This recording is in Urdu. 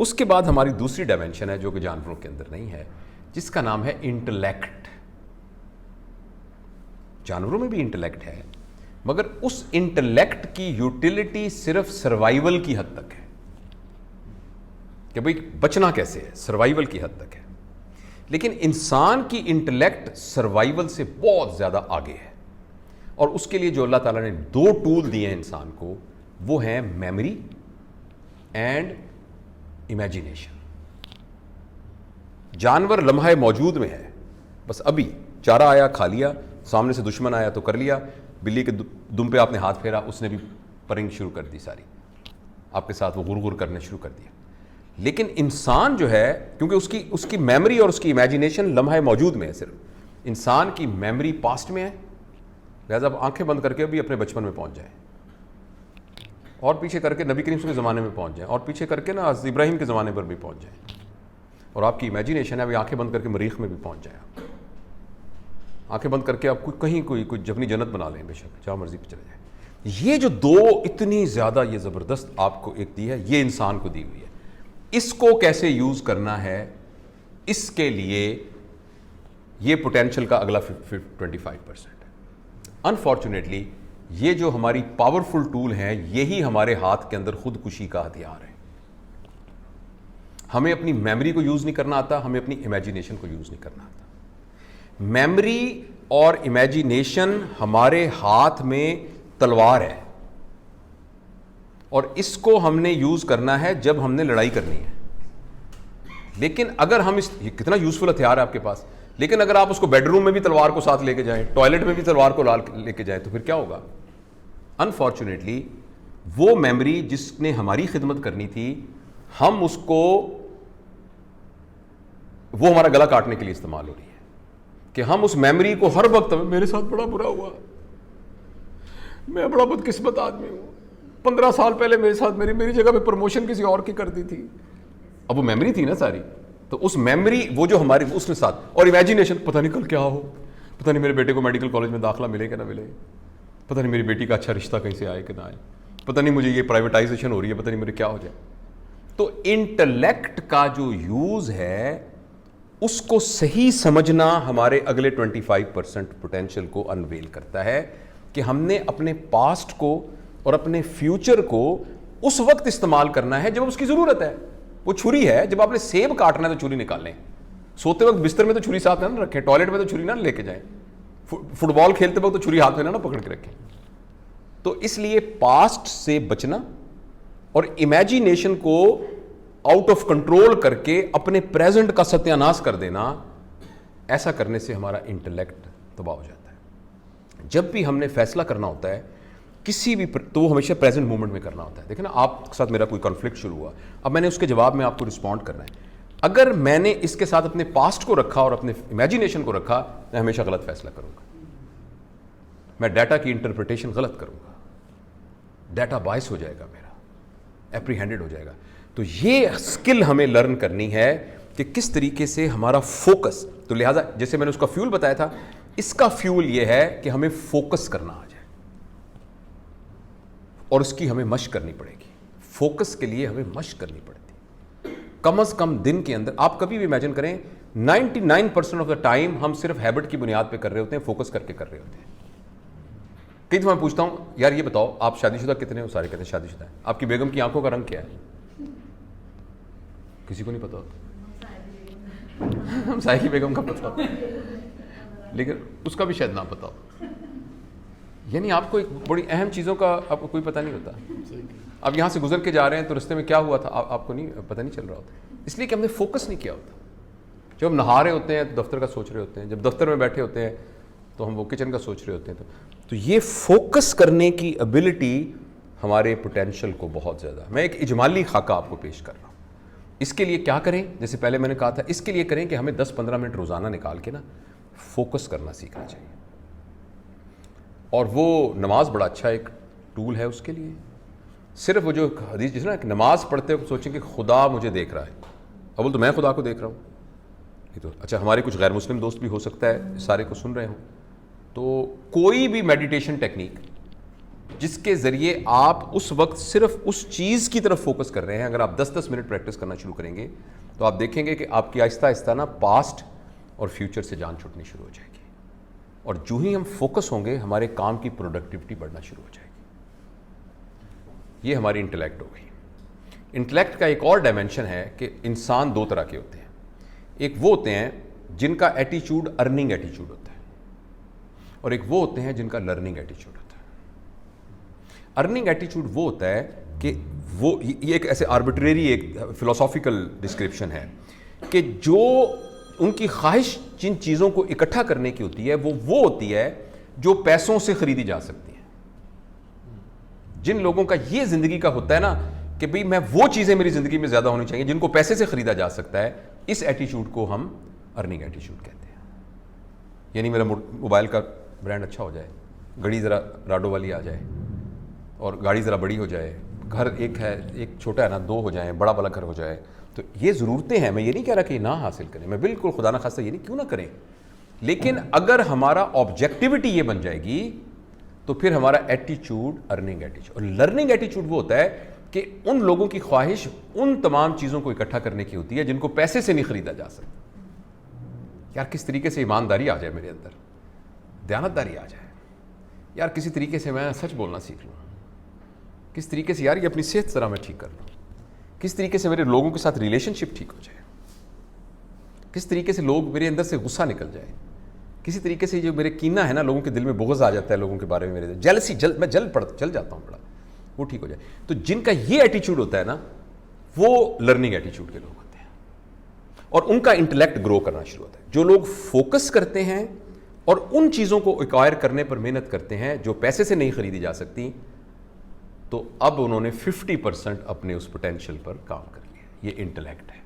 اس کے بعد ہماری دوسری ڈائمینشن ہے جو کہ جانوروں کے اندر نہیں ہے، جس کا نام ہے انٹلیکٹ. جانوروں میں بھی انٹلیکٹ ہے، مگر اس انٹلیکٹ کی یوٹیلٹی صرف سروائیول کی حد تک ہے کہ بھئی بچنا کیسے ہے، سروائیول کی حد تک ہے. لیکن انسان کی انٹلیکٹ سروائیول سے بہت زیادہ آگے ہے، اور اس کے لیے جو اللہ تعالیٰ نے دو ٹول دیے ہیں انسان کو، وہ ہیں میموری اینڈ امیجینیشن. جانور لمحہ موجود میں ہے، بس ابھی چارہ آیا کھا لیا، سامنے سے دشمن آیا تو کر لیا، بلی کے دم پہ آپ نے ہاتھ پھیرا، اس نے بھی پرنگ شروع کر دی ساری، آپ کے ساتھ وہ غرغر کرنے شروع کر دیا. لیکن انسان جو ہے، کیونکہ اس کی میموری اور اس کی امیجینیشن لمحہ موجود میں ہے، صرف انسان کی میموری پاسٹ میں ہے، لہذا آپ آنکھیں بند کر کے بھی اپنے بچپن میں پہنچ جائیں، اور پیچھے کر کے نبی کریم کے زمانے میں پہنچ جائیں، اور پیچھے کر کے نا ابراہیم کے زمانے پر بھی پہنچ جائیں، اور آپ کی امیجینیشن ہے ابھی آنکھیں بند کر کے مریخ میں بھی پہنچ جائیں. آپ آنکھیں بند کر کے آپ کہیں کوئی اپنی جنت بنا لیں، بے شک جہاں مرضی پہ چلے جائیں. یہ جو دو اتنی زیادہ یہ زبردست آپ کو ایک دی ہے، یہ انسان کو دی ہوئی ہے. اس کو کیسے یوز کرنا ہے، اس کے لیے یہ پوٹینشل کا اگلا 25% ہے. انفارچونیٹلی یہ جو ہماری پاورفل ٹول ہیں، یہی ہمارے ہاتھ کے اندر خودکشی کا ہتھیار ہے. ہمیں اپنی میموری کو یوز نہیں کرنا آتا، ہمیں اپنی امیجینیشن کو یوز نہیں کرنا آتا. میموری اور امیجینیشن ہمارے ہاتھ میں تلوار ہے، اور اس کو ہم نے یوز کرنا ہے جب ہم نے لڑائی کرنی ہے. لیکن اگر ہم یہ کتنا یوزفل ہتھیار ہے آپ کے پاس، لیکن اگر آپ اس کو بیڈ روم میں بھی تلوار کو ساتھ لے کے جائیں، ٹوائلٹ میں بھی تلوار کو لے کے جائیں، تو پھر کیا ہوگا؟ انفارچونیٹلی وہ میموری جس نے ہماری خدمت کرنی تھی، ہم اس کو، وہ ہمارا گلا کاٹنے کے لیے استعمال ہو رہی ہے. کہ ہم اس میموری کو ہر وقت، میرے ساتھ بڑا برا ہوا، میں بڑا بدقسمت آدمی ہوں، 15 سال پہلے میرے ساتھ میری جگہ پہ پروموشن کسی اور کی کر دی تھی. اب وہ میموری تھی نا ساری، تو اس میموری وہ جو ہماری اس کے ساتھ، اور امیجینیشن پتہ نہیں کل کیا ہو، پتہ نہیں میرے بیٹے کو میڈیکل کالج میں داخلہ ملے کہ نہ ملے، پتہ نہیں میری بیٹی کا اچھا رشتہ کہیں سے آئے کہ نہ آئے، پتہ نہیں مجھے یہ پرائیویٹائزیشن ہو رہی ہے، پتہ نہیں میرے کیا ہو جائے. تو انٹلیکٹ کا جو یوز ہے، اس کو صحیح سمجھنا ہمارے اگلے 25% پوٹینشل کو انویل کرتا ہے کہ ہم نے اپنے پاسٹ کو اور اپنے فیوچر کو اس وقت استعمال کرنا ہے جب اس کی ضرورت ہے. وہ چھری ہے، جب آپ نے سیب کاٹنا ہے تو چھری نکال لیں، سوتے وقت بستر میں تو چھری ساتھ نہ رکھیں، ٹوائلٹ میں تو چھری نہ لے کے جائیں، فٹ بال کھیلتے وقت تو چھری ہاتھ میں نہ پکڑ کے رکھیں. تو اس لیے پاسٹ سے بچنا اور امیجینیشن کو آؤٹ آف کنٹرول کر کے اپنے پریزنٹ کا ستیہ ناش کر دینا، ایسا کرنے سے ہمارا انٹلیکٹ تباہ ہو جاتا ہے. جب بھی ہم نے فیصلہ کرنا ہوتا ہے کسی بھی تو وہ ہمیشہ پریزنٹ مومنٹ میں کرنا ہوتا ہے. دیکھیں نا، آپ کے ساتھ میرا کوئی کنفلکٹ شروع ہوا، اب میں نے اس کے جواب میں آپ کو رسپونڈ کرنا ہے. اگر میں نے اس کے ساتھ اپنے پاسٹ کو رکھا اور اپنے امیجینیشن کو رکھا، میں ہمیشہ غلط فیصلہ کروں گا، میں ڈیٹا کی انٹرپریٹیشن غلط کروں گا، ڈیٹا بائس ہو جائے گا، میرا اپریہینڈڈ ہو جائے گا. تو یہ اسکل ہمیں لرن کرنی ہے کہ کس طریقے سے ہمارا فوکس. تو لہٰذا جیسے میں نے اس کا فیول بتایا تھا، اس کا فیول یہ ہے کہ ہمیں فوکس کرنا آ جائے، اور اس کی ہمیں مشق کرنی پڑے گی. فوکس کے لیے ہمیں مشق کرنی پڑتی، کم از کم دن کے اندر. آپ کبھی بھی امیجن کریں 99% آف دا ٹائم ہم صرف ہیبٹ کی بنیاد پہ کر رہے ہوتے ہیں، فوکس کر کے کر رہے ہوتے ہیں. کئی دفعہ میں پوچھتا ہوں، یار یہ بتاؤ آپ شادی شدہ کتنے ہو؟ سارے کہتے ہیں شادی شدہ ہے. آپ کی بیگم کی آنکھوں کا رنگ کیا ہے؟ کسی کو نہیں پتا ہوتا. ہم سائے کی بیگم کا پتا ہوتا، لیکن اس کا بھی شاید نہ پتا ہو. یعنی آپ کو ایک بڑی اہم چیزوں کا آپ کو کوئی پتہ نہیں ہوتا. آپ یہاں سے گزر کے جا رہے ہیں تو رستے میں کیا ہوا تھا آپ کو نہیں پتہ نہیں چل رہا ہوتا، اس لیے کہ ہم نے فوکس نہیں کیا ہوتا. جب ہم نہا رہے ہوتے ہیں تو دفتر کا سوچ رہے ہوتے ہیں، جب دفتر میں بیٹھے ہوتے ہیں تو ہم وہ کچن کا سوچ رہے ہوتے ہیں. تو یہ فوکس کرنے کی ایبلٹی ہمارے پوٹینشل کو بہت زیادہ. میں ایک اجمالی خاکہ آپ کو پیش کر رہا ہوں. اس کے لیے کیا کریں؟ جیسے پہلے میں نے کہا تھا، اس کے لیے کریں کہ ہمیں 10-15 منٹ روزانہ نکال کے نا فوکس کرنا سیکھنا چاہیے. اور وہ نماز بڑا اچھا ایک ٹول ہے اس کے لیے. صرف وہ جو حدیث جس نا کہ نماز پڑھتے ہوئے سوچیں کہ خدا مجھے دیکھ رہا ہے. اول تو میں خدا کو دیکھ رہا ہوں، یہ تو اچھا ہمارے کچھ غیر مسلم دوست بھی ہو سکتا ہے سارے کو سن رہے ہوں. تو کوئی بھی میڈیٹیشن ٹیکنیک جس کے ذریعے آپ اس وقت صرف اس چیز کی طرف فوکس کر رہے ہیں. اگر آپ 10-10 منٹ پریکٹس کرنا شروع کریں گے تو آپ دیکھیں گے کہ آپ کی آہستہ آہستہ نا پاسٹ اور فیوچر سے جان چھوٹنی شروع ہو جائے گی, اور جو ہی ہم فوکس ہوں گے ہمارے کام کی پروڈکٹیوٹی بڑھنا شروع ہو جائے گی. یہ ہماری انٹلیکٹ ہو گئی. انٹلیکٹ کا ایک اور ڈائمینشن ہے کہ انسان دو طرح کے ہوتے ہیں. ایک وہ ہوتے ہیں جن کا ایٹیچیوڈ ارننگ ایٹیچیوڈ ہوتا ہے, اور ایک وہ ہوتے ہیں جن کا لرننگ ایٹیچیوڈ ہوتا ہے. ارننگ ایٹیچیوڈ وہ ہوتا ہے کہ وہ یہ ایک ایسے آربیٹریری ایک فلاسافیکل ڈسکرپشن ہے کہ جو ان کی خواہش جن چیزوں کو اکٹھا کرنے کی ہوتی ہے وہ ہوتی ہے جو پیسوں سے خریدی جا سکتی ہیں. جن لوگوں کا یہ زندگی کا ہوتا ہے نا کہ بھئی میں وہ چیزیں میری زندگی میں زیادہ ہونی چاہیے جن کو پیسے سے خریدا جا سکتا ہے, اس ایٹیچیوڈ کو ہم ارننگ ایٹیچیوڈ کہتے ہیں. یعنی میرا موبائل کا برانڈ اچھا ہو جائے, گھڑی ذرا راڈو والی آ جائے, اور گاڑی ذرا بڑی ہو جائے, گھر ایک ہے ایک چھوٹا ہے نا 2 ہو جائیں, بڑا والا گھر ہو جائے. تو یہ ضرورتیں ہیں, میں یہ نہیں کہہ رہا کہ نہ حاصل کریں, میں بالکل خدا نخواستہ یہ نہیں کیوں نہ کریں, لیکن اگر ہمارا آبجیکٹیوٹی یہ بن جائے گی تو پھر ہمارا ایٹیچیوڈ ارننگ ایٹیچیوڈ. اور لرننگ ایٹیچیوڈ وہ ہوتا ہے کہ ان لوگوں کی خواہش ان تمام چیزوں کو اکٹھا کرنے کی ہوتی ہے جن کو پیسے سے نہیں خریدا جا سکتا. یار کس طریقے سے ایمانداری آ جائے میرے اندر, دیانتداری آ جائے, یار کسی طریقے سے میں سچ بولنا سیکھ لوں, کس طریقے سے یار یہ اپنی صحت ذرا میں ٹھیک کر لوں, کس طریقے سے میرے لوگوں کے ساتھ ریلیشن شپ ٹھیک ہو جائے, کس طریقے سے لوگ میرے اندر سے غصہ نکل جائے, کسی طریقے سے جو میرے کینہ ہے نا, لوگوں کے دل میں بغض آ جاتا ہے لوگوں کے بارے میں, میرے جیلسی میں جل جاتا ہوں بڑا, وہ ٹھیک ہو جائے. تو جن کا یہ ایٹیچیوڈ ہوتا ہے نا وہ لرننگ ایٹیچیوڈ کے لوگ ہوتے ہیں, اور ان کا انٹلیکٹ گرو کرنا شروع ہوتا ہے. جو لوگ فوکس کرتے ہیں اور ان چیزوں کو ایکوائر کرنے پر محنت کرتے ہیں جو پیسے سے نہیں خریدی جا سکتی, تو اب انہوں نے 50% اپنے اس پوٹینشیل پر کام کر لیا. یہ انٹلیکٹ ہے.